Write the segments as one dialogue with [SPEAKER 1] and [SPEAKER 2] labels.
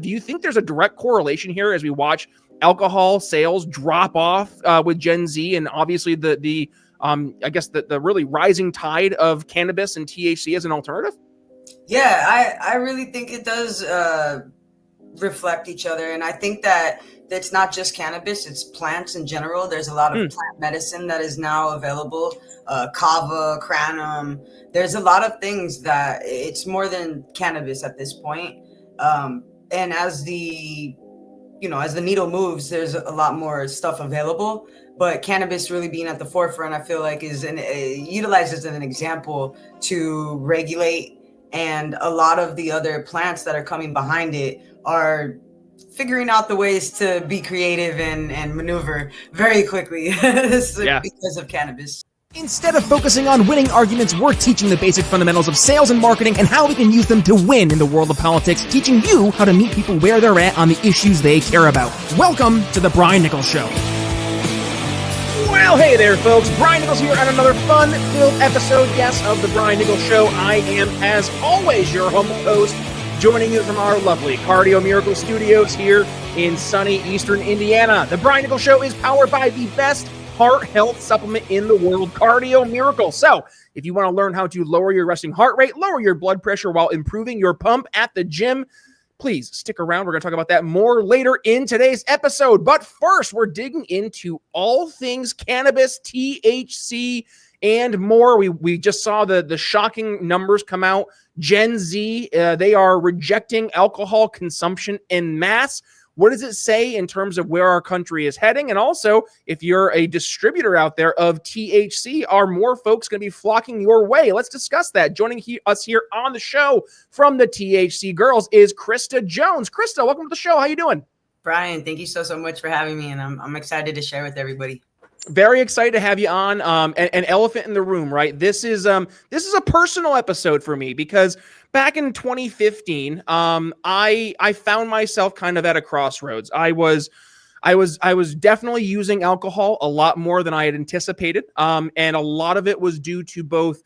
[SPEAKER 1] Do you think there's a direct correlation here as we watch alcohol sales drop off with Gen Z, and obviously the really rising tide of cannabis and THC as an alternative?
[SPEAKER 2] Yeah, I really think it does reflect each other. And I think that it's not just cannabis, it's plants in general. There's a lot of plant medicine that is now available, kava, kratom. There's a lot of things that it's more than cannabis at this point. And as the needle moves, there's a lot more stuff available. But cannabis really being at the forefront, I feel like utilized as an example to regulate. And a lot of the other plants that are coming behind it are figuring out the ways to be creative and maneuver very quickly because of cannabis.
[SPEAKER 3] Instead of focusing on winning arguments, we're teaching the basic fundamentals of sales and marketing and how we can use them to win in the world of politics, teaching you how to meet people where they're at on the issues they care about. Welcome to The Brian Nichols Show.
[SPEAKER 1] Well, hey there, folks. Brian Nichols here on another fun-filled episode, yes, of The Brian Nichols Show. I am, as always, your humble host, joining you from our lovely Cardio Miracle Studios here in sunny Eastern Indiana. The Brian Nichols Show is powered by the best heart health supplement in the world, Cardio Miracle. So if you want to learn how to lower your resting heart rate, lower your blood pressure while improving your pump at the gym, please stick around. We're going to talk about that more later in today's episode. But first, we're digging into all things cannabis, THC, and more. We just saw the shocking numbers come out. Gen Z, they are rejecting alcohol consumption en masse. What does it say in terms of where our country is heading? And also, if you're a distributor out there of THC, are more folks going to be flocking your way? Let's discuss that. Joining us here on the show from the THC Girls is Krysta Jones. Krysta, welcome to the show. How you doing?
[SPEAKER 2] Brian, thank you so much for having me, and I'm excited to share with everybody.
[SPEAKER 1] Very excited to have you on. An elephant in the room, right? This is a personal episode for me because back in 2015, I found myself kind of at a crossroads. I was definitely using alcohol a lot more than I had anticipated. And a lot of it was due to both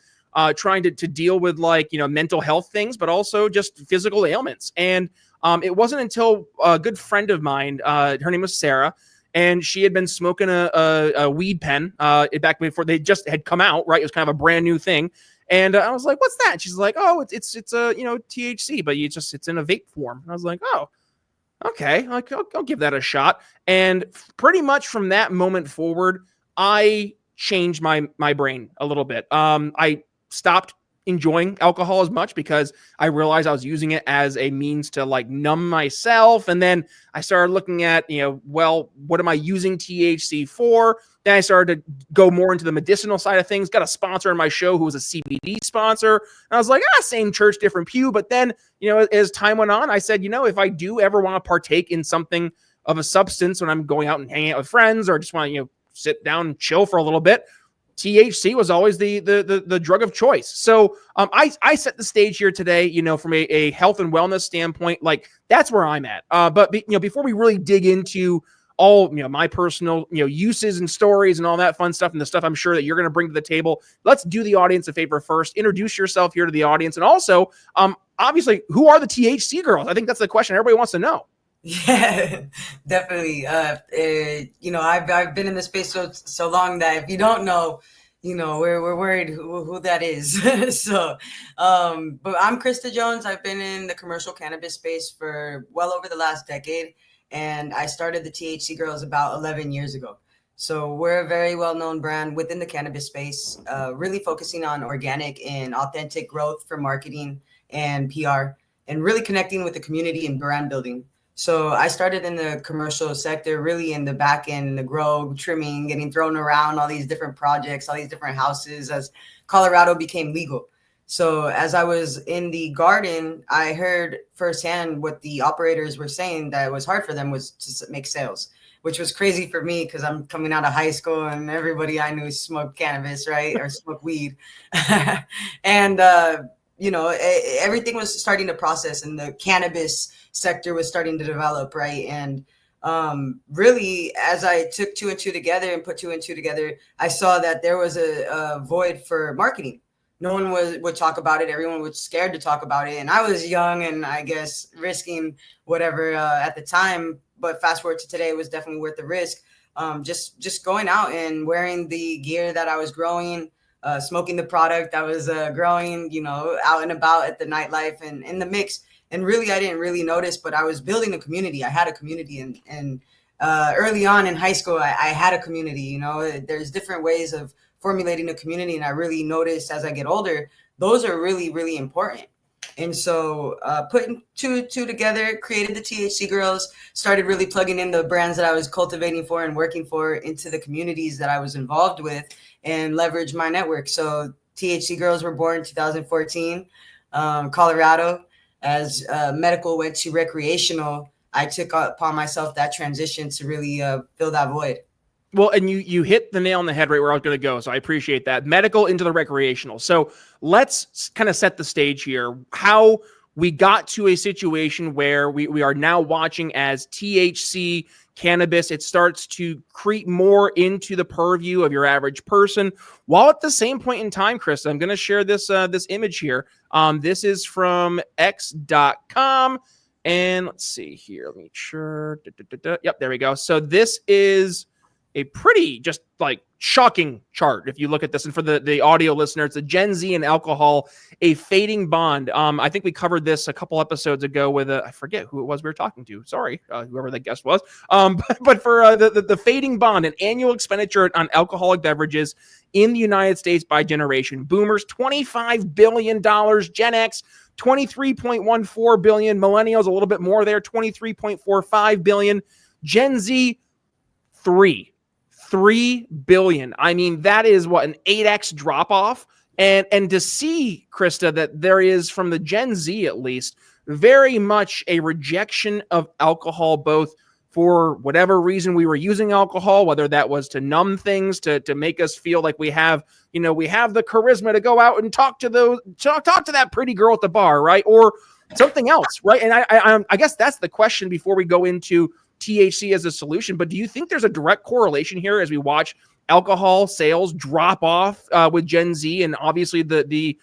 [SPEAKER 1] trying to deal with mental health things, but also just physical ailments. And it wasn't until a good friend of mine, her name was Sarah, and she had been smoking a weed pen back before they just had come out, right? It was kind of a brand new thing. And I was like, what's that? And she's like, oh, it's a, THC, but it's in a vape form. And I was like, oh, okay. I'll give that a shot. And pretty much from that moment forward, I changed my brain a little bit. I stopped enjoying alcohol as much because I realized I was using it as a means to numb myself. And then I started looking at, what am I using THC for? Then I started to go more into the medicinal side of things. Got a sponsor in my show who was a CBD sponsor. And I was like, same church, different pew. But then, as time went on, I said, if I do ever want to partake in something of a substance when I'm going out and hanging out with friends, or just want to, sit down and chill for a little bit, THC was always the drug of choice. So I set the stage here today, from a health and wellness standpoint, that's where I'm at. But before we really dig into all, my personal, uses and stories and all that fun stuff and the stuff I'm sure that you're going to bring to the table, let's do the audience a favor first. Introduce yourself here to the audience. And also, obviously, who are the THC Girls? I think that's the question everybody wants to know.
[SPEAKER 2] Yeah, definitely. I've been in this space so long that if you don't know, we're worried who that is. So, but I'm Krysta Jones. I've been in the commercial cannabis space for well over the last decade, and I started the THC Girls about 11 years ago. So we're a very well-known brand within the cannabis space, really focusing on organic and authentic growth for marketing and PR, and really connecting with the community and brand building. So I started in the commercial sector, really in the back end, the grow, trimming, getting thrown around, all these different projects, all these different houses as Colorado became legal. So as I was in the garden, I heard firsthand what the operators were saying that it was hard for them was to make sales, which was crazy for me because I'm coming out of high school and everybody I knew smoked cannabis, right? Or smoked weed. And, everything was starting to process and the cannabis sector was starting to develop, right? And really, as I took two and two together and put two and two together, I saw that there was a void for marketing. no one would talk about it. Everyone was scared to talk about it. And I was young and I guess risking whatever at the time. But fast forward to today, it was definitely worth the risk. Just going out and wearing the gear that I was growing, smoking the product I was growing, out and about at the nightlife and in the mix. And really, I didn't really notice, but I was building a community. I had a community, and early on in high school, I had a community. There's different ways of formulating a community, and I really noticed as I get older, those are really, really important. And so putting two together, created the THC Girls, started really plugging in the brands that I was cultivating for and working for into the communities that I was involved with, and leverage my network. So THC Girls were born in 2014, Colorado. As medical went to recreational, I took upon myself that transition to really fill that void.
[SPEAKER 1] Well, and you hit the nail on the head right where I was going to go. So I appreciate that. Medical into the recreational. So let's kind of set the stage here. How we got to a situation where we are now watching as THC cannabis, it starts to creep more into the purview of your average person, while at the same point in time, Krysta, I'm going to share this image here. This is from x.com, and let's see here. Let me make sure. Yep, there we go. So this is a pretty just like shocking chart if you look at this. And for the audio listener, it's a Gen Z and alcohol, a fading bond. I think we covered this a couple episodes ago with I forget who it was we were talking to. Sorry, whoever that guest was. But for the fading bond, an annual expenditure on alcoholic beverages in the United States by generation. Boomers, $25 billion. Gen X, $23.14 billion. Millennials, a little bit more there, $23.45 billion. Gen Z, $3 billion. I mean, that is what, an 8x drop off. And to see, Krysta, that there is, from the Gen Z at least, very much a rejection of alcohol, both for whatever reason we were using alcohol, whether that was to numb things, to make us feel like we have the charisma to go out and talk to that pretty girl at the bar, right? Or something else, right? And I guess that's the question before we go into THC as a solution. But do you think there's a direct correlation here as we watch alcohol sales drop off with Gen Z, and obviously the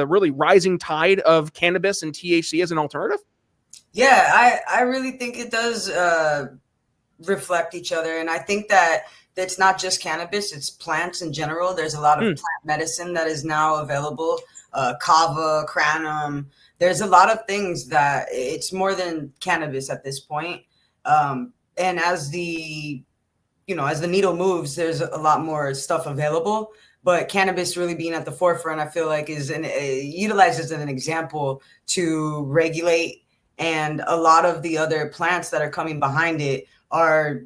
[SPEAKER 1] really rising tide of cannabis and THC as an alternative?
[SPEAKER 2] Yeah, I really think it does reflect each other. And I think that it's not just cannabis, it's plants in general. There's a lot of plant medicine that is now available, kava, kratom. There's a lot of things that it's more than cannabis at this point. And as the needle moves, there's a lot more stuff available. But cannabis really being at the forefront, I feel like, utilizes as an example to regulate. And a lot of the other plants that are coming behind it are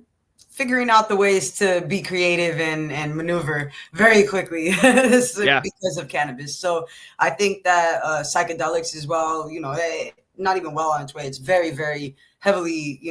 [SPEAKER 2] figuring out the ways to be creative and maneuver very quickly because of cannabis. So I think that psychedelics as well, not even well on its way. It's very, very heavily,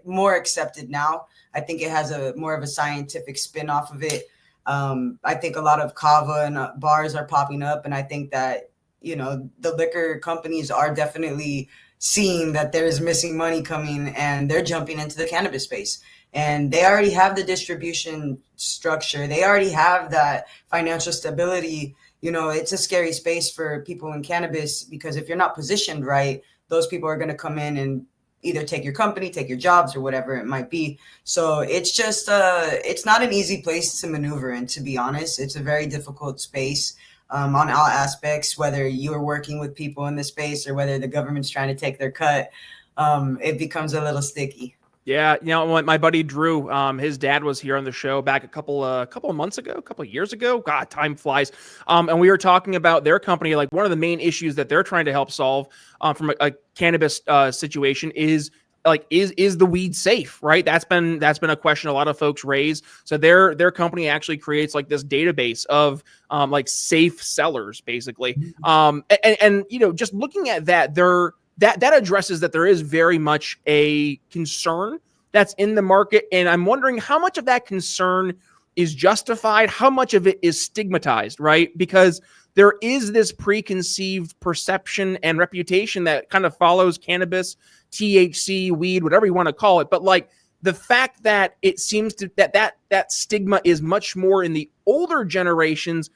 [SPEAKER 2] more accepted now. I think it has more of a scientific spin off of it. I think a lot of kava and bars are popping up. And I think that, the liquor companies are definitely seeing that there's missing money coming, and they're jumping into the cannabis space. And they already have the distribution structure. They already have that financial stability. It's a scary space for people in cannabis, because if you're not positioned right, those people are going to come in and either take your company, take your jobs, or whatever it might be. So it's just, it's not an easy place to maneuver in, to be honest. It's a very difficult space on all aspects, whether you're working with people in the space or whether the government's trying to take their cut. It becomes a little sticky.
[SPEAKER 1] Yeah, my buddy Drew, his dad was here on the show back a couple of months ago, a couple of years ago. God, time flies. And we were talking about their company. Like, one of the main issues that they're trying to help solve from a cannabis situation is the weed safe, right? That's been a question a lot of folks raise. So their company actually creates like this database of like safe sellers, basically. And just looking at that, that addresses that there is very much a concern that's in the market. And I'm wondering how much of that concern is justified, how much of it is stigmatized, right? Because there is this preconceived perception and reputation that kind of follows cannabis, THC, weed, whatever you want to call it. But like, the fact that it seems to that stigma is much more in the older generations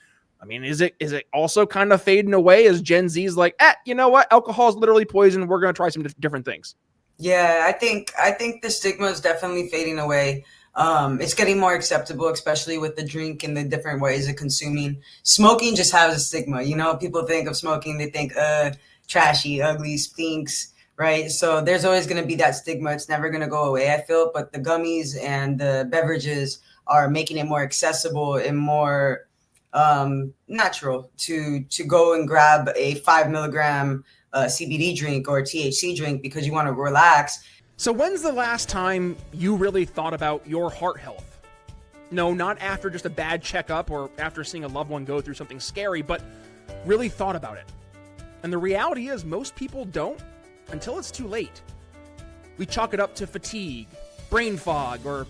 [SPEAKER 1] I mean, is it also kind of fading away as Gen Z's like, you know what? Alcohol is literally poison. We're going to try some different things.
[SPEAKER 2] Yeah, I think the stigma is definitely fading away. It's getting more acceptable, especially with the drink and the different ways of consuming. Smoking just has a stigma. You know, people think of smoking, they think, trashy, ugly, stinks, right? So there's always going to be that stigma. It's never going to go away, I feel. But the gummies and the beverages are making it more accessible and more natural to go and grab a 5 milligram CBD drink or THC drink because you want to relax.
[SPEAKER 1] So when's the last time you really thought about your heart health? No, not after just a bad checkup or after seeing a loved one go through something scary, but really thought about it. And the reality is most people don't until it's too late. We chalk it up to fatigue, brain fog, or,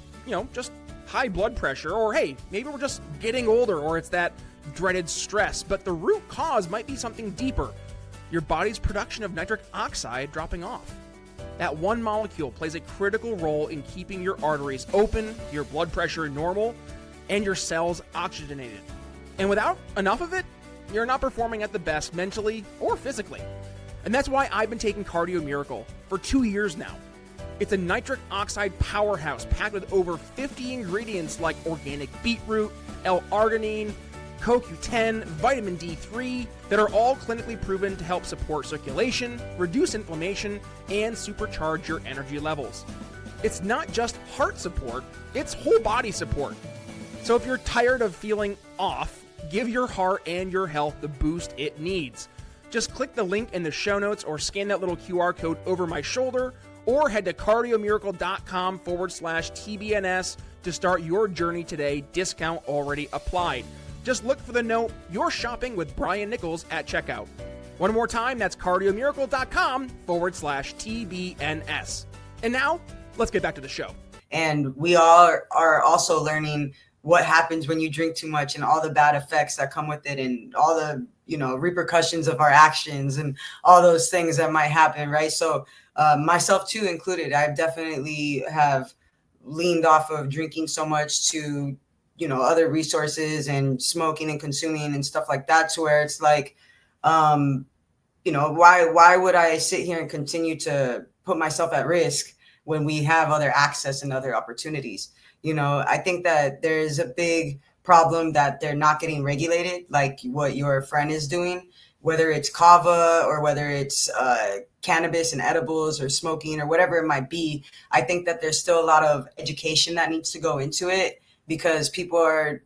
[SPEAKER 1] just high blood pressure, or hey, maybe we're just getting older, or it's that dreaded stress. But the root cause might be something deeper. Your body's production of nitric oxide dropping off. That one molecule plays a critical role in keeping your arteries open, your blood pressure normal, and your cells oxygenated. And without enough of it, you're not performing at the best mentally or physically. And that's why I've been taking Cardio Miracle for 2 years now. It's a nitric oxide powerhouse packed with over 50 ingredients like organic beetroot, L-arginine, CoQ10, vitamin D3 that are all clinically proven to help support circulation, reduce inflammation, and supercharge your energy levels. It's not just heart support, it's whole body support. So if you're tired of feeling off, give your heart and your health the boost it needs. Just click the link in the show notes or scan that little QR code over my shoulder or head to cardiomiracle.com/TBNS to start your journey today. Discount already applied. Just look for the note, "You're shopping with Brian Nichols" at checkout. One more time, that's cardiomiracle.com/TBNS. And now, let's get back to the show.
[SPEAKER 2] And we all are also learning what happens when you drink too much and all the bad effects that come with it and all the, repercussions of our actions and all those things that might happen, right? So myself too included, I definitely have leaned off of drinking so much to other resources and smoking and consuming and stuff like that, to where it's like, why would I sit here and continue to put myself at risk when we have other access and other opportunities? I think that there's a big problem that they're not getting regulated, like what your friend is doing, whether it's kava or whether it's cannabis and edibles or smoking or whatever it might be. I think that there's still a lot of education that needs to go into it, because people are,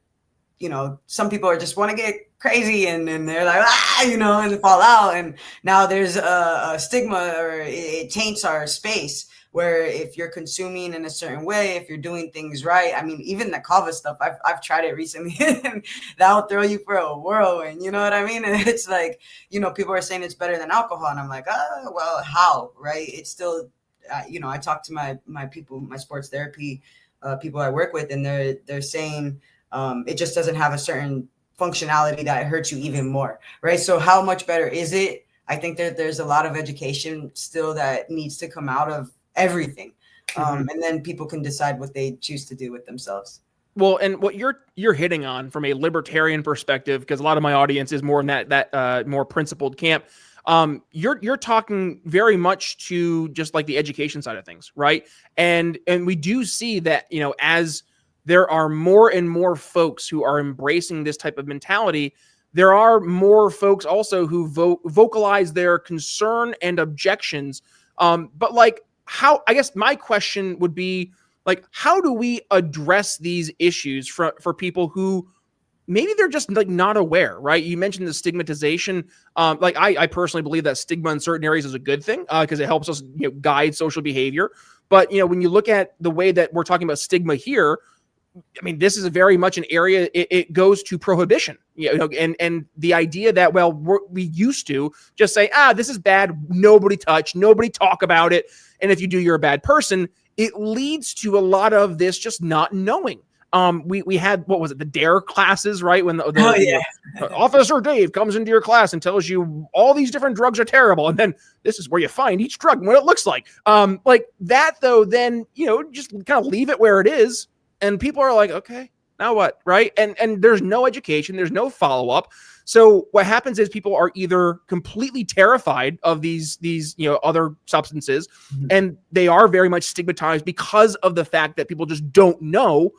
[SPEAKER 2] some people are just want to get crazy and they're like, and fall out. And now there's a stigma, or it taints our space, where if you're consuming in a certain way, if you're doing things right, I mean, even the kava stuff, I've tried it recently and that'll throw you for a whirlwind, you know what I mean? And it's like, people are saying it's better than alcohol. And I'm like, well, how, right? It's still, I talk to my people, my sports therapy people I work with, and they're saying it just doesn't have a certain functionality that hurts you even more, right? So how much better is it? I think that there's a lot of education still that needs to come out of everything, and then people can decide what they choose to do with themselves.
[SPEAKER 1] Well, and what you're hitting on from a libertarian perspective, because a lot of my audience is more in that more principled camp. You're talking very much to just like the education side of things, right? And we do see that, as there are more and more folks who are embracing this type of mentality, there are more folks also who vocalize their concern and objections. But like, how, I guess my question would be, like, how do we address these issues for people who maybe they're just like not aware, right? You mentioned the stigmatization. I personally believe that stigma in certain areas is a good thing because it helps us guide social behavior. But, when you look at the way that we're talking about stigma here, I mean, this is very much an area, it goes to prohibition, and the idea that, well, we used to just say, this is bad, nobody touch, nobody talk about it. And if you do, you're a bad person. It leads to a lot of this just not knowing. We had, what was it, the DARE classes, right? When Officer Dave comes into your class and tells you all these different drugs are terrible, and then this is where you find each drug and what it looks like. Like that, though, then just kind of leave it where it is. And people are like, okay, Now what? Right. And there's no education, there's no follow-up. So what happens is people are either completely terrified of these, other substances, and they are very much stigmatized because of the fact that people just don't know,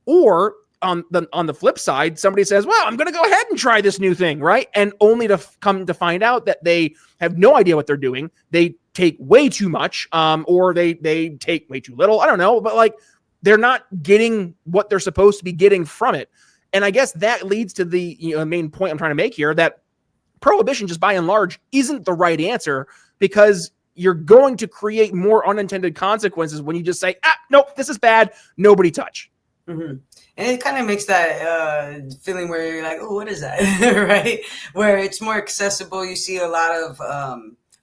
[SPEAKER 1] or on the flip side, somebody says, well, I'm going to go ahead and try this new thing. Right. And only to come to find out that they have no idea what they're doing. They take way too much, or they take way too little. I don't know, but like, they're not getting what they're supposed to be getting from it. And I guess that leads to the main point I'm trying to make here, that prohibition, just by and large, isn't the right answer, because you're going to create more unintended consequences when you just say, nope, this is bad, nobody touch.
[SPEAKER 2] Mm-hmm. And it kind of makes that feeling where you're like, oh, what is that? Right? Where it's more accessible. You see a lot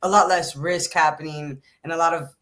[SPEAKER 2] less risk happening, and a lot of,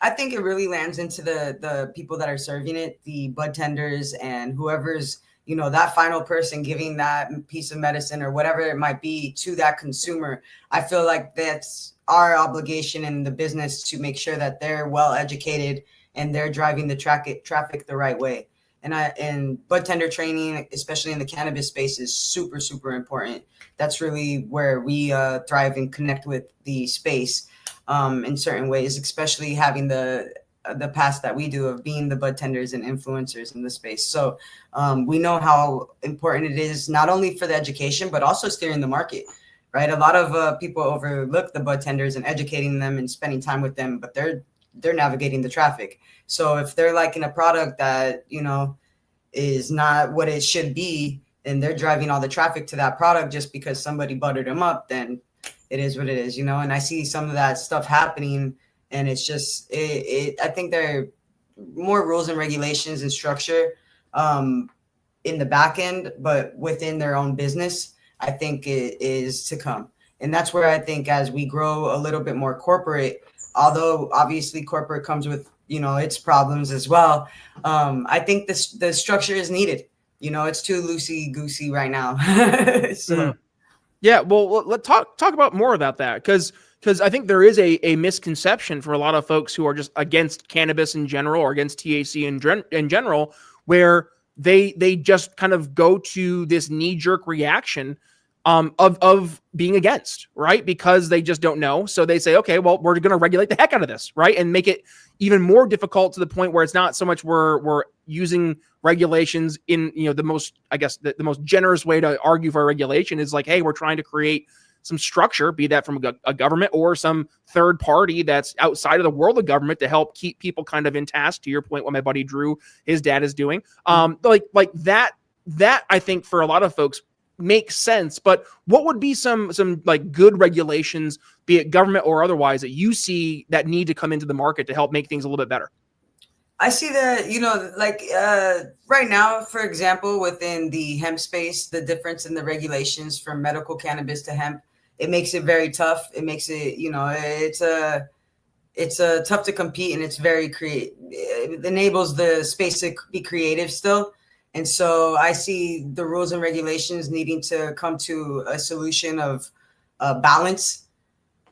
[SPEAKER 2] I think it really lands into the people that are serving it, the bud tenders and whoever's, that final person giving that piece of medicine or whatever it might be to that consumer. I feel like that's our obligation in the business to make sure that they're well educated and they're driving the traffic the right way. And bud tender training, especially in the cannabis space, is super, super important. That's really where we thrive and connect with the space in certain ways, especially having the past that we do of being the bud tenders and influencers in the space. So we know how important it is, not only for the education, but also steering the market, right? A lot of people overlook the bud tenders and educating them and spending time with them, but they're navigating the traffic. So if they're liking a product that, is not what it should be, and they're driving all the traffic to that product just because somebody buttered them up, then it is what it is, And I see some of that stuff happening, and it's just, I think there are more rules and regulations and structure in the back end, but within their own business, I think it is to come. And that's where I think as we grow a little bit more corporate, although obviously corporate comes with, its problems as well. I think the structure is needed. It's too loosey-goosey right now. So.
[SPEAKER 1] Yeah, well, let's talk about more about that, because I think there is a misconception for a lot of folks who are just against cannabis in general, or against THC in general, where they just kind of go to this knee-jerk reaction of being against, right? Because they just don't know. So they say, okay, well, we're going to regulate the heck out of this, right? And make it even more difficult, to the point where it's not so much we're using regulations in, the most, I guess, the most generous way to argue for a regulation is like, hey, we're trying to create some structure, be that from a government or some third party that's outside of the world of government, to help keep people kind of in task, to your point, what my buddy Drew, his dad, is doing. Like that I think for a lot of folks makes sense. But what would be some like good regulations, be it government or otherwise, that you see that need to come into the market to help make things a little bit better?
[SPEAKER 2] I see that, right now, for example, within the hemp space, the difference in the regulations from medical cannabis to hemp, it makes it very tough. It makes it, it's tough to compete, and it's very it enables the space to be creative still. And so I see the rules and regulations needing to come to a solution of balance,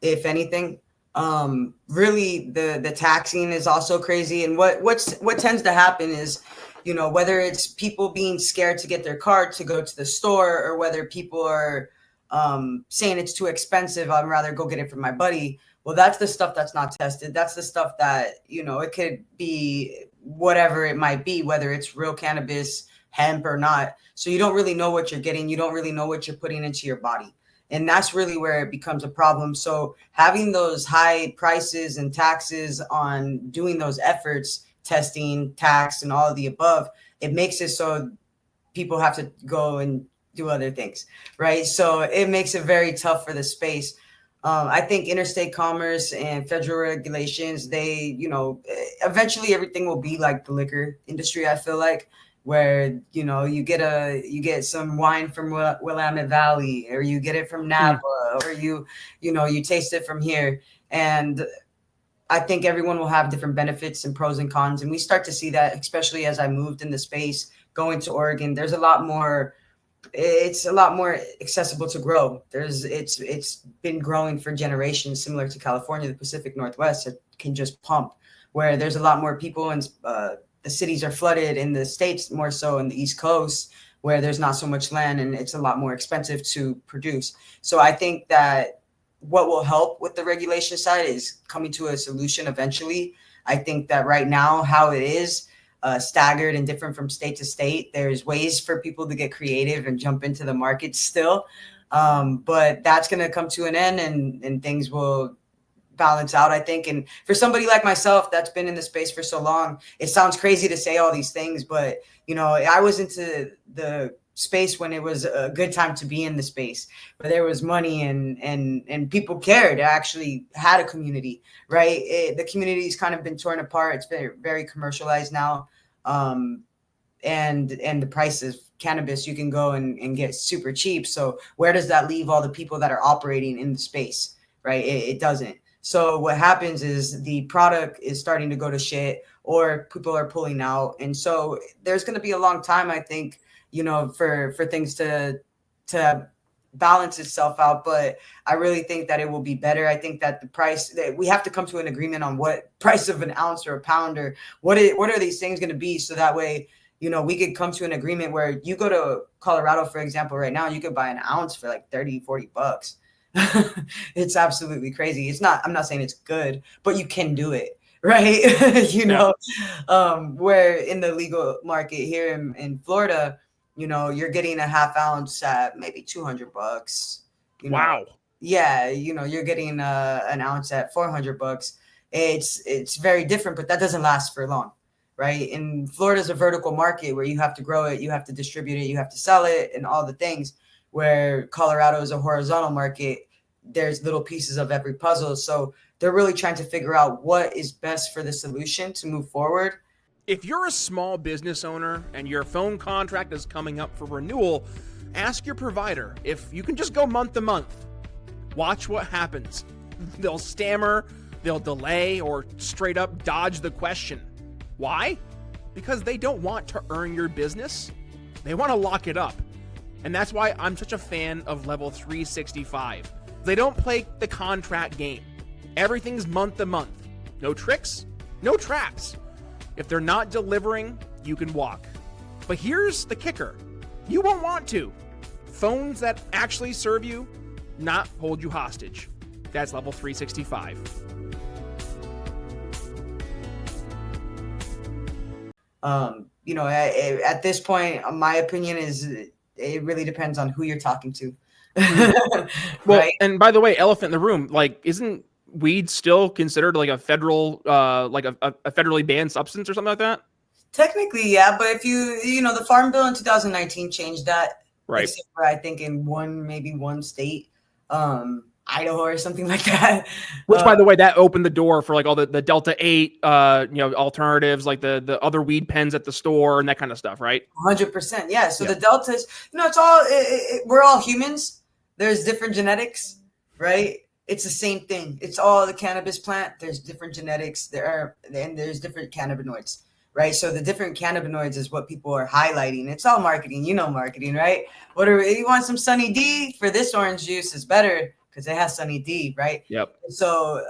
[SPEAKER 2] if anything. Really, the taxing is also crazy. And what tends to happen is, whether it's people being scared to get their card to go to the store, or whether people are saying it's too expensive, I'd rather go get it from my buddy. Well, that's the stuff that's not tested. That's the stuff that, it could be whatever it might be, whether it's real cannabis, hemp or not. So you don't really know what you're getting. You don't really know what you're putting into your body. And that's really where it becomes a problem. So having those high prices and taxes on doing those efforts, testing, tax, and all of the above, it makes it so people have to go and do other things, right? So it makes it very tough for the space. I think interstate commerce and federal regulations, they, eventually everything will be like the liquor industry, I feel like, where, you get some wine from Willamette Valley, or you get it from Napa, or you taste it from here. And I think everyone will have different benefits and pros and cons. And we start to see that, especially as I moved in the space, going to Oregon, it's a lot more accessible to grow. It's been growing for generations, similar to California, the Pacific Northwest. It can just pump, where there's a lot more people and the cities are flooded in the States, more so in the East Coast, where there's not so much land and it's a lot more expensive to produce. So I think that what will help with the regulation side is coming to a solution eventually. I think that right now, how it is staggered and different from state to state, there's ways for people to get creative and jump into the market still. But that's going to come to an end, and things will balance out, I think. And for somebody like myself that's been in the space for so long, it sounds crazy to say all these things, but you know, I was into the space when it was a good time to be in the space, where there was money and people cared. I actually had a community, right? The community's kind of been torn apart. It's very, very commercialized now. And the price of cannabis, you can go and get super cheap. So where does that leave all the people that are operating in the space, right? It doesn't. So what happens is the product is starting to go to shit, or people are pulling out. And so there's going to be a long time, I think, you know, for things to balance itself out. But I really think that it will be better. I think that the price, that we have to come to an agreement on what price of an ounce or a pound, or what are these things going to be, so that way, you know, we could come to an agreement where you go to Colorado, for example, right now, you could buy an ounce for like 30, 40 bucks. It's absolutely crazy. I'm not saying it's good, but you can do it, right? You know, where in the legal market here in Florida, you know, you're getting a half ounce at maybe 200 bucks. You know?
[SPEAKER 1] Wow.
[SPEAKER 2] Yeah. You know, you're getting an ounce at 400 bucks. It's very different, but that doesn't last for long, right? And Florida's a vertical market where you have to grow it, you have to distribute it, you have to sell it, and all the things. Where Colorado is a horizontal market, there's little pieces of every puzzle. So they're really trying to figure out what is best for the solution to move forward.
[SPEAKER 1] If you're a small business owner and your phone contract is coming up for renewal, ask your provider if you can just go month to month. Watch what happens. They'll stammer, they'll delay, or straight up dodge the question. Why? Because they don't want to earn your business. They want to lock it up. And that's why I'm such a fan of Level 365. They don't play the contract game. Everything's month to month. No tricks, no traps. If they're not delivering, you can walk. But here's the kicker. You won't want to. Phones that actually serve you, not hold you hostage. That's Level 365.
[SPEAKER 2] You know, at this point, my opinion is it really depends on who you're talking to.
[SPEAKER 1] Well,
[SPEAKER 2] right?
[SPEAKER 1] And by the way, elephant in the room, like, isn't weed still considered like a federal, like a federally banned substance or something like that?
[SPEAKER 2] Technically, yeah. But if you know, the Farm Bill in 2019 changed that.
[SPEAKER 1] Right.
[SPEAKER 2] Except for, I think, in maybe one state, Idaho or something like that.
[SPEAKER 1] Which, by the way, that opened the door for like all the Delta 8, alternatives, like the other weed pens at the store and that kind of stuff, right?
[SPEAKER 2] 100%. Yeah. So the Deltas, you know, it's all, we're all humans. There's different genetics, right? It's the same thing. It's all the cannabis plant. There's different genetics and there's different cannabinoids, right? So the different cannabinoids is what people are highlighting. It's all marketing, you know, marketing, right? You want some Sunny D? For this orange juice is better because it has Sunny D, right?
[SPEAKER 1] Yep.
[SPEAKER 2] So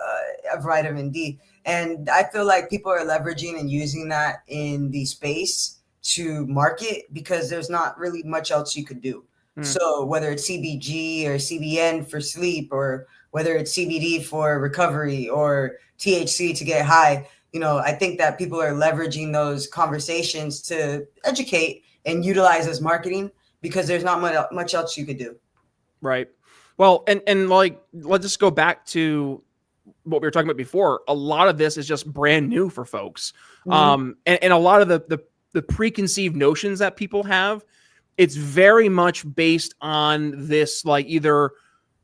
[SPEAKER 2] vitamin D. And I feel like people are leveraging and using that in the space to market because there's not really much else you could do. So whether it's CBG or CBN for sleep, or whether it's CBD for recovery, or THC to get high, you know, I think that people are leveraging those conversations to educate and utilize as marketing because there's not much else you could do.
[SPEAKER 1] Right. Well, and like, let's just go back to what we were talking about before. A lot of this is just brand new for folks. And a lot of the preconceived notions that people have, it's very much based on this, like either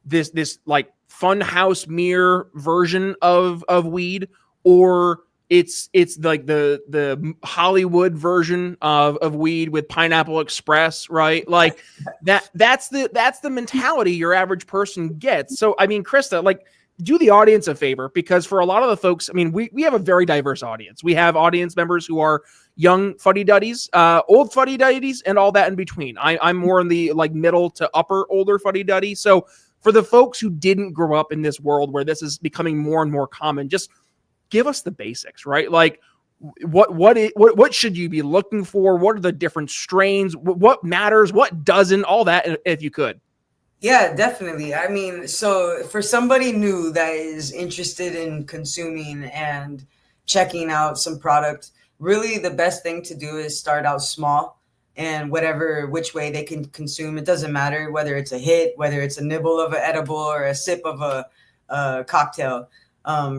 [SPEAKER 1] this like fun house mirror version of weed, or it's like the Hollywood version of weed with Pineapple Express, right? Like that's the mentality your average person gets. So I mean, Krysta, like, do the audience a favor, because for a lot of the folks, I mean, we have a very diverse audience. We have audience members who are young fuddy-duddies, old fuddy-duddies, and all that in between. I'm more in the like middle to upper older fuddy-duddy. So for the folks who didn't grow up in this world where this is becoming more and more common, just give us the basics, right? Like, what should you be looking for? What are the different strains? What matters? What doesn't? All that, if you could.
[SPEAKER 2] Yeah, definitely. I mean, so for somebody new that is interested in consuming and checking out some product, really the best thing to do is start out small, and which way they can consume. It doesn't matter whether it's a hit, whether it's a nibble of an edible or a sip of a cocktail.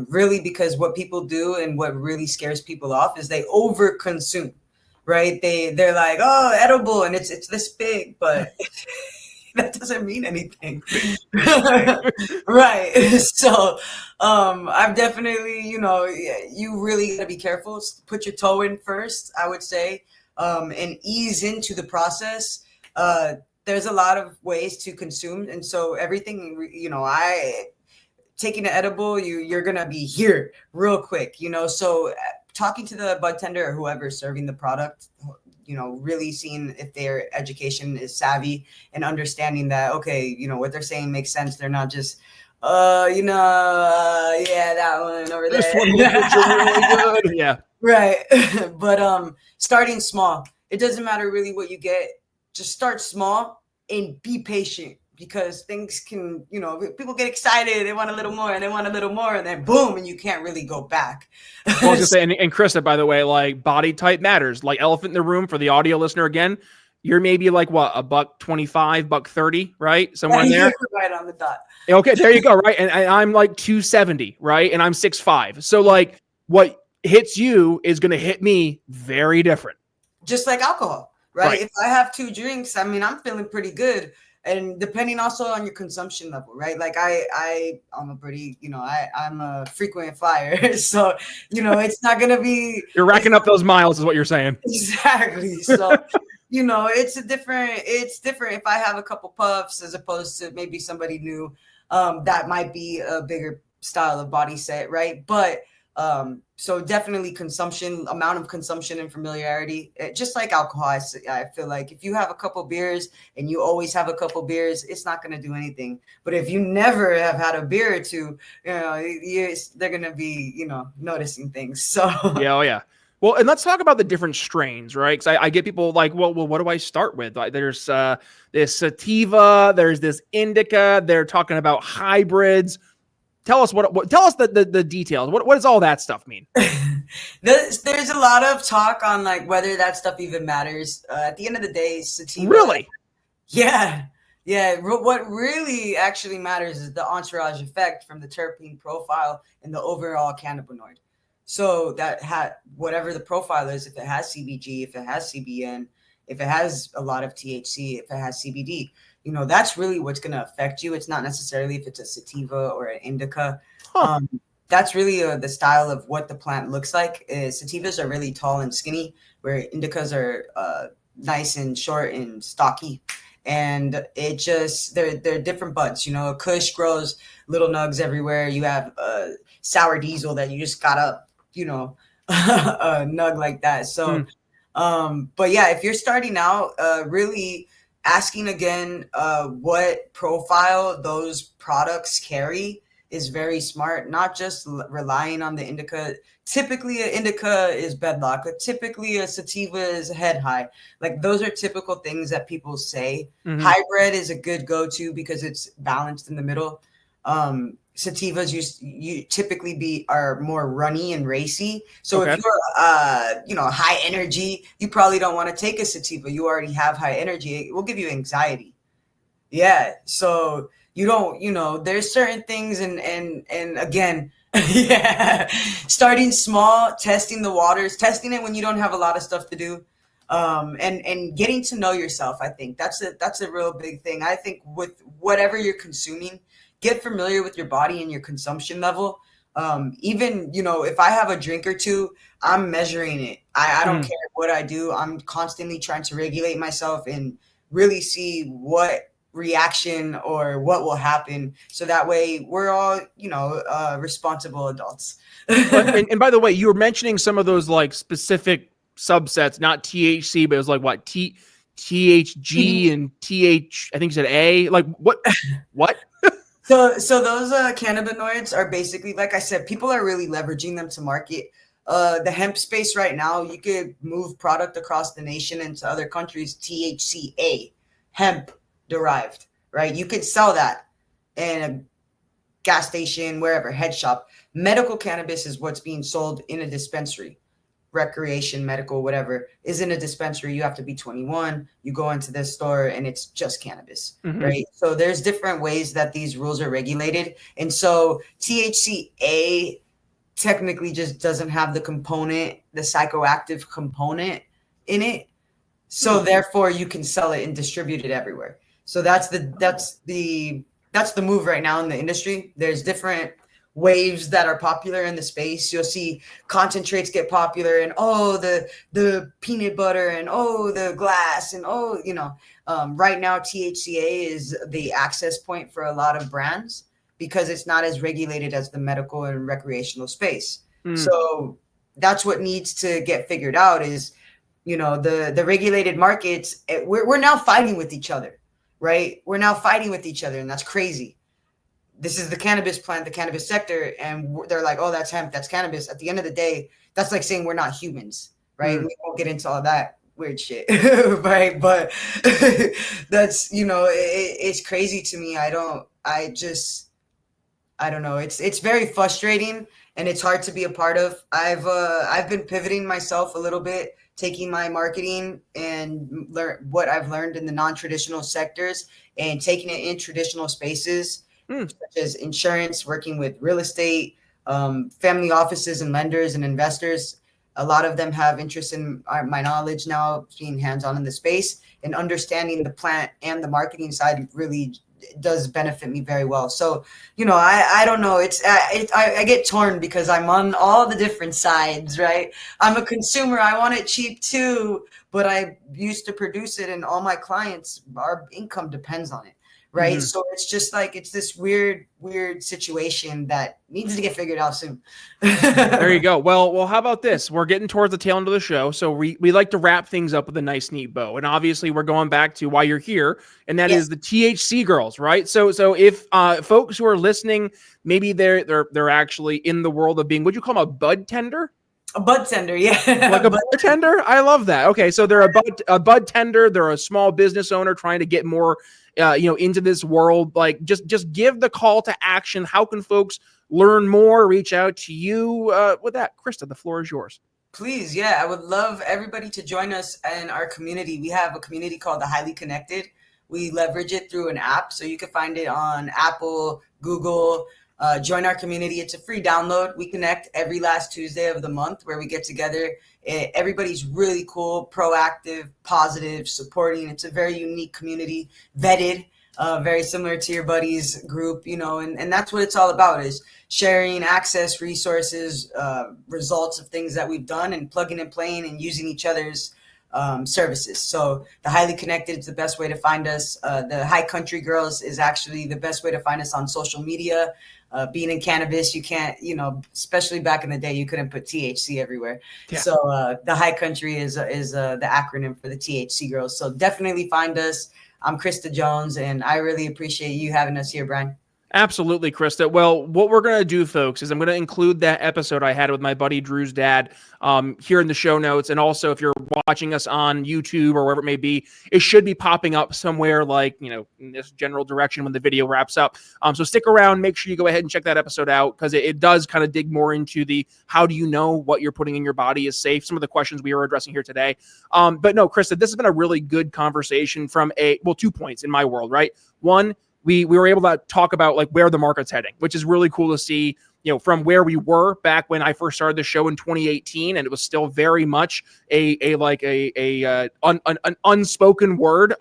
[SPEAKER 2] Really, because what people do and what really scares people off is they over consume, right? They're like, oh, edible, and it's this big, but that doesn't mean anything. Right. So I've definitely, you really got to be careful. Put your toe in first, I would say, and ease into the process. There's a lot of ways to consume. And so everything, taking an edible, you're going to be here real quick, so talking to the bud tender or whoever's serving the product, really seeing if their education is savvy and understanding that, okay, what they're saying makes sense. They're not just, yeah, that one over there.
[SPEAKER 1] This one looks really good. Yeah.
[SPEAKER 2] Right. But starting small, it doesn't matter really what you get. Just start small and be patient, because things can, people get excited. They want a little more and they want a little more, and then boom, and you can't really go back.
[SPEAKER 1] Well, I was gonna say, and Krysta, by the way, like body type matters. Like elephant in the room for the audio listener again, you're maybe like what, $125, $130, right? Somewhere in there.
[SPEAKER 2] Right on the dot.
[SPEAKER 1] Okay, there you go, right? And I'm like 270, right? And I'm 6'5". So like what hits you is gonna hit me very different.
[SPEAKER 2] Just like alcohol, right? If I have 2 drinks, I mean, I'm feeling pretty good. And depending also on your consumption level, right? Like I'm a pretty, I'm a frequent flyer. So, it's not going to be.
[SPEAKER 1] You're racking up those miles is what you're saying.
[SPEAKER 2] Exactly. So, it's different if I have a couple puffs as opposed to maybe somebody new, that might be a bigger style of body set, right? But so definitely amount of consumption and familiarity, just like alcohol. I feel like if you have a couple beers and you always have a couple beers, it's not going to do anything. But if you never have had a beer or two, they're going to be, noticing things. So
[SPEAKER 1] yeah, oh yeah. Well, and let's talk about the different strains, right? Because I get people like, well, what do I start with? Like, there's this sativa, there's this indica. They're talking about hybrids. Tell us tell us the details. What does all that stuff mean?
[SPEAKER 2] There's a lot of talk on like whether that stuff even matters. At the end of the day, sativa.
[SPEAKER 1] Really?
[SPEAKER 2] Yeah. What really actually matters is the entourage effect from the terpene profile and the overall cannabinoid. So that whatever the profile is, if it has CBG, if it has CBN, if it has a lot of THC, if it has CBD, that's really what's going to affect you. It's not necessarily if it's a sativa or an indica.
[SPEAKER 1] Huh.
[SPEAKER 2] That's really the style of what the plant looks like. Sativas are really tall and skinny, where indicas are nice and short and stocky. And they're different buds. Kush grows little nugs everywhere. You have sour diesel that you just gotta, a nug like that. So, but yeah, if you're starting out, really asking again what profile those products carry is very smart. Not just relying on the indica. Typically an indica is bedlock. Typically a sativa is head high. Like those are typical things that people say. Mm-hmm. Hybrid is a good go-to because it's balanced in the middle. Sativas you typically are more runny and racy. So if you're high energy, you probably don't want to take a sativa. You already have high energy. It will give you anxiety. Yeah. So you don't, there's certain things and again, yeah, starting small, testing the waters, testing it when you don't have a lot of stuff to do. And getting to know yourself. I think that's a real big thing. I think with whatever you're consuming, get familiar with your body and your consumption level. Even, if I have a drink or two, I'm measuring it. I don't care what I do. I'm constantly trying to regulate myself and really see what reaction or what will happen. So that way we're all, responsible adults.
[SPEAKER 1] and by the way, you were mentioning some of those like specific subsets, not THC, but it was like what THG and TH, I think you said A, like what?
[SPEAKER 2] So those cannabinoids are basically, like I said, people are really leveraging them to market The hemp space right now, you could move product across the nation into other countries, THCA, hemp derived, right? You could sell that in a gas station, wherever, head shop. Medical cannabis is what's being sold in a dispensary. Recreation, medical, whatever, is in a dispensary. You have to be 21. You go into this store and it's just cannabis, right? So there's different ways that these rules are regulated. And so THCA technically just doesn't have the component, the psychoactive component in it. So therefore you can sell it and distribute it everywhere. So that's the move right now in the industry. There's different waves that are popular in the space. You'll see concentrates get popular, and the peanut butter, and the glass, and right now THCA is the access point for a lot of brands because it's not as regulated as the medical and recreational space. So that's what needs to get figured out is, the regulated markets. We're now fighting with each other, right? We're now fighting with each other, and that's crazy. This is the cannabis plant, the cannabis sector, and they're like, oh, that's hemp, that's cannabis. At the end of the day, that's like saying we're not humans, right? We won't get into all that weird shit, right? But that's, it's crazy to me. I don't know. It's very frustrating, and it's hard to be a part of. I've been pivoting myself a little bit, taking my marketing and what I've learned in the non-traditional sectors and taking it in traditional spaces. Such as insurance, working with real estate, family offices and lenders and investors. A lot of them have interest in my knowledge now, being hands-on in the space, and understanding the plant and the marketing side really does benefit me very well. So, I don't know. I get torn because I'm on all the different sides, right? I'm a consumer. I want it cheap too, but I used to produce it, and all my clients, our income depends on it. Right. So it's just like, it's this weird situation that needs to get figured out soon.
[SPEAKER 1] There you go. Well, how about this? We're getting towards the tail end of the show. So we like to wrap things up with a nice, neat bow. And obviously we're going back to why you're here. And that is the THC Girls, right? So if folks who are listening, maybe they're actually in the world of being, would you call them a bud tender?
[SPEAKER 2] A bud tender, yeah.
[SPEAKER 1] Like a bartender? I love that. Okay, so they're a bud tender. They're a small business owner trying to get more into this world. Like, just give the call to action. How can folks learn more, reach out to you? With that, Krysta, the floor is yours.
[SPEAKER 2] Please, yeah. I would love everybody to join us in our community. We have a community called the Highly Connected. We leverage it through an app, so you can find it on Apple, Google. Join our community. It's a free download. We connect every last Tuesday of the month where we get together. Everybody's really cool, proactive, positive, supporting. It's a very unique community, vetted, very similar to your buddies group, and that's what it's all about, is sharing access, resources, results of things that we've done, and plugging and playing and using each other's services. So the Highly Connected is the best way to find us. The High Country Girls is actually the best way to find us on social media. Being in cannabis, you can't, especially back in the day, you couldn't put THC everywhere. Yeah. So the High Country is the acronym for the THC Girls. So definitely find us. I'm Krysta Jones, and I really appreciate you having us here, Brian.
[SPEAKER 1] Absolutely, Krysta. Well, what we're going to do, folks, is I'm going to include that episode I had with my buddy Drew's dad here in the show notes. And also, if you're watching us on YouTube or wherever it may be, it should be popping up somewhere like, in this general direction when the video wraps up. So stick around. Make sure you go ahead and check that episode out, because it does kind of dig more into the how do you know what you're putting in your body is safe, some of the questions we are addressing here today. But no, Krysta, this has been a really good conversation from 2 points in my world, right? One, we were able to talk about like where the market's heading, which is really cool to see, from where we were back when I first started the show in 2018, and it was still very much an unspoken word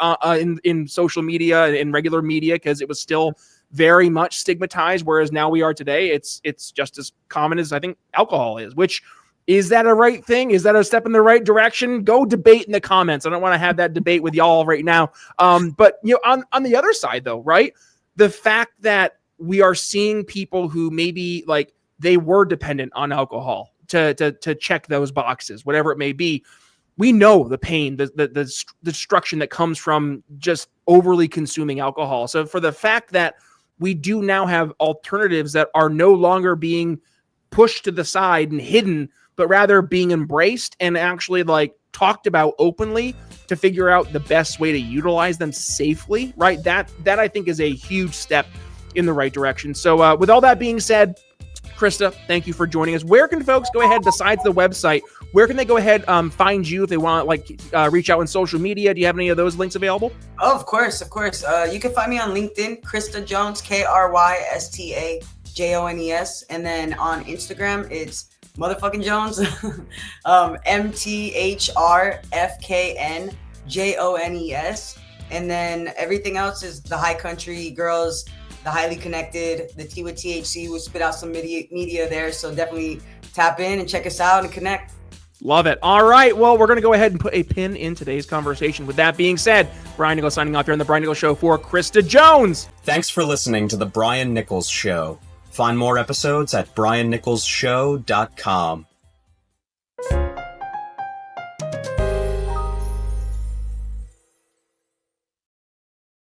[SPEAKER 1] in social media and in regular media, because it was still very much stigmatized. Whereas now we are today, it's just as common as I think alcohol is. Which, is that a right thing? Is that a step in the right direction? Go debate in the comments. I don't want to have that debate with y'all right now. But on the other side though, right? The fact that we are seeing people who maybe like they were dependent on alcohol to check those boxes, whatever it may be. We know the pain, the destruction that comes from just overly consuming alcohol. So for the fact that we do now have alternatives that are no longer being pushed to the side and hidden but rather being embraced and actually like talked about openly to figure out the best way to utilize them safely, right? That I think is a huge step in the right direction. So with all that being said, Krysta, thank you for joining us. Where can folks go ahead, besides the website, where can they go ahead find you if they want to like reach out on social media? Do you have any of those links available?
[SPEAKER 2] Oh, of course. You can find me on LinkedIn, Krysta Jones, Krysta Jones, and then on Instagram it's motherfucking Jones, MTHRFKNJONES, and then everything else is the High Country Girls, the Highly Connected, the T with THC. We spit out some media there, so definitely tap in and check us out and connect.
[SPEAKER 1] Love it. All right. Well, we're going to go ahead and put a pin in today's conversation. With that being said, Brian Nichols signing off here on The Brian Nichols Show for Krysta Jones.
[SPEAKER 4] Thanks for listening to The Brian Nichols Show. Find more episodes at briannicholsshow.com.